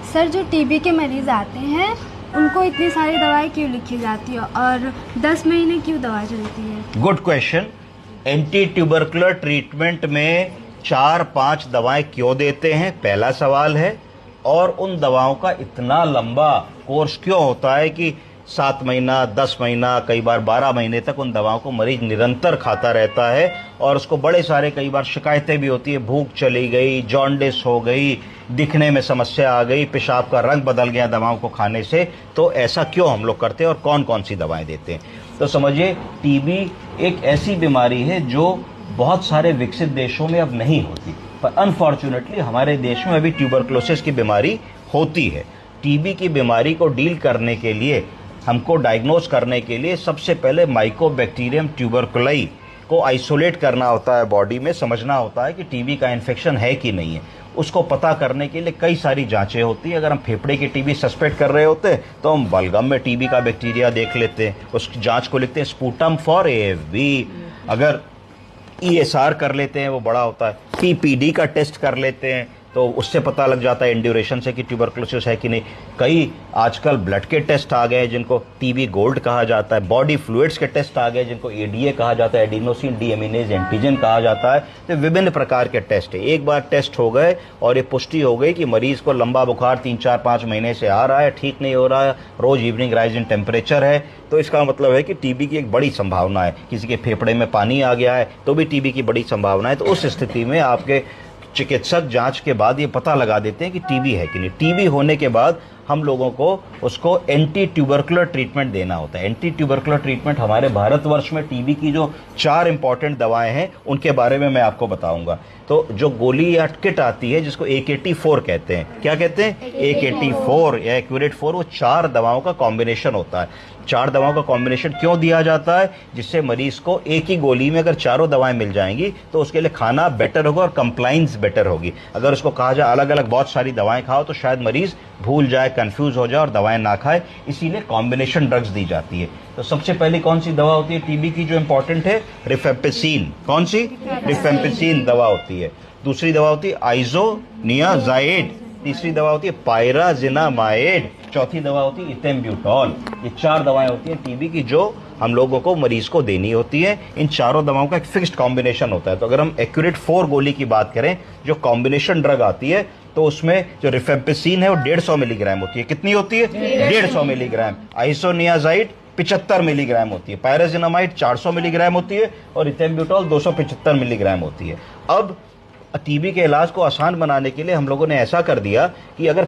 Sir, जो TB के मरीज़ आते हैं उनको इतनी सारी दवाई क्यों लिखी जाती है और 10 महीने क्यों दवा चलती है? Good question. Anti tubercular treatment में 4-5 दवाएं क्यों देते हैं, पहला सवाल है। और उन दवाओं का इतना लंबा कोर्स क्यों होता है कि 7 महीना, 10 महीना, कई बार 12 महीने तक उन दवाओं को मरीज निरंतर खाता रहता है। और उसको बड़े सारे कई बार शिकायतें भी होती है, भूख चली गई, जॉन्डिस हो गई, दिखने में समस्या आ गई, पेशाब का रंग बदल गया दवाओं को खाने से। तो ऐसा क्यों हम लोग करते हैं और कौन कौन सी दवाएं देते हैं? तो समझिए, टीबी एक ऐसी बीमारी है जो बहुत सारे विकसित देशों में अब नहीं होती, पर अनफॉर्चुनेटली हमारे देश में अभी ट्यूबरकुलोसिस की बीमारी होती है। टीबी की बीमारी को डील करने के लिए, हमको डायग्नोज करने के लिए सबसे पहले माइकोबैक्टीरियम ट्यूबरकुलाई को आइसोलेट करना होता है बॉडी में, समझना होता है कि टीबी का इन्फेक्शन है कि नहीं है। उसको पता करने के लिए कई सारी जांचें होती है। अगर हम फेफड़े की टीबी सस्पेक्ट कर रहे होते हैं तो हम बलगम में टीबी का बैक्टीरिया देख लेते हैं, उस जांच को लिखते हैं स्पूटम फॉर AFB। अगर ESR कर लेते हैं, वो बड़ा होता है, PPD का टेस्ट कर लेते हैं तो उससे पता लग जाता है इंड्यूरेशन से कि ट्यूबरकुलोसिस है कि नहीं। कई आजकल ब्लड के टेस्ट आ गए जिनको टीबी गोल्ड कहा जाता है, बॉडी फ्लूइड्स के टेस्ट आ गए जिनको ADA कहा जाता है, एडिनोसिन डीएमिनेज एंटीजन कहा जाता है। तो विभिन्न प्रकार के टेस्ट है। एक बार टेस्ट हो गए और ये पुष्टि हो गई कि मरीज को लंबा बुखार 3-4-5 महीने से आ रहा है, ठीक नहीं हो रहा है, रोज इवनिंग राइज इन टेम्परेचर है, तो इसका मतलब है कि टीबी की एक बड़ी संभावना है। किसी के फेफड़े में पानी आ गया है तो भी टीबी की बड़ी संभावना है। तो उस स्थिति में आपके चिकित्सक जांच के बाद ये पता लगा देते हैं कि टीबी है कि नहीं। टीबी होने के बाद हम लोगों को उसको एंटी ट्यूबरकुलर ट्रीटमेंट देना होता है। एंटी ट्यूबरकुलर ट्रीटमेंट हमारे भारतवर्ष में टीबी की जो 4 इंपॉर्टेंट दवाएं हैं उनके बारे में मैं आपको बताऊंगा। तो जो गोली या किट आती है जिसको AKT4 कहते हैं, क्या कहते हैं? AKT4 या एक्यूरेट 4, वो 4 दवाओं का कॉम्बिनेशन होता है। 4 दवाओं का कॉम्बिनेशन क्यों दिया जाता है? जिससे मरीज को एक ही गोली में अगर चारों दवाएं मिल जाएंगी तो उसके लिए खाना बेटर होगा और कंप्लाइंस बेटर होगी। अगर उसको कहा जाए अलग अलग बहुत सारी दवाएं खाओ तो शायद मरीज भूल जाए, कंफ्यूज हो जाए और दवाएं ना खाए, इसीलिए कॉम्बिनेशन ड्रग्स दी जाती है। तो सबसे पहली कौन सी दवा होती है टीबी की जो इंपॉर्टेंट है? रिफेम्पिसिन। कौन सी? रिफेम्पिसिन दवा होती है। दूसरी दवा होती है आइसोनियाजाइड। तीसरी दवा होती है पायराजिनामाइड। चौथी दवा होती है इथेम्ब्यूटॉल। ये 4 दवाएं होती हैं टीबी की जो हम लोगों को मरीज को देनी होती है। इन चारों दवाओं का एक फिक्स्ड कॉम्बिनेशन होता है। तो अगर हम एक्यूरेट 4 गोली की बात करें जो कॉम्बिनेशन ड्रग आती है, तो उसमें जो रिफेम्पिसिन है वो 150 मिलीग्राम होती है। कितनी होती है? 150 मिलीग्राम। आइसोनियाजाइड 75 मिलीग्राम होती है, पायराजिनामाइड 400 मिलीग्राम होती है और इथेम्ब्यूटॉल 275 मिलीग्राम होती है। अब टीबी के इलाज को आसान बनाने के लिए हम लोगों ने ऐसा कर दिया कि अगर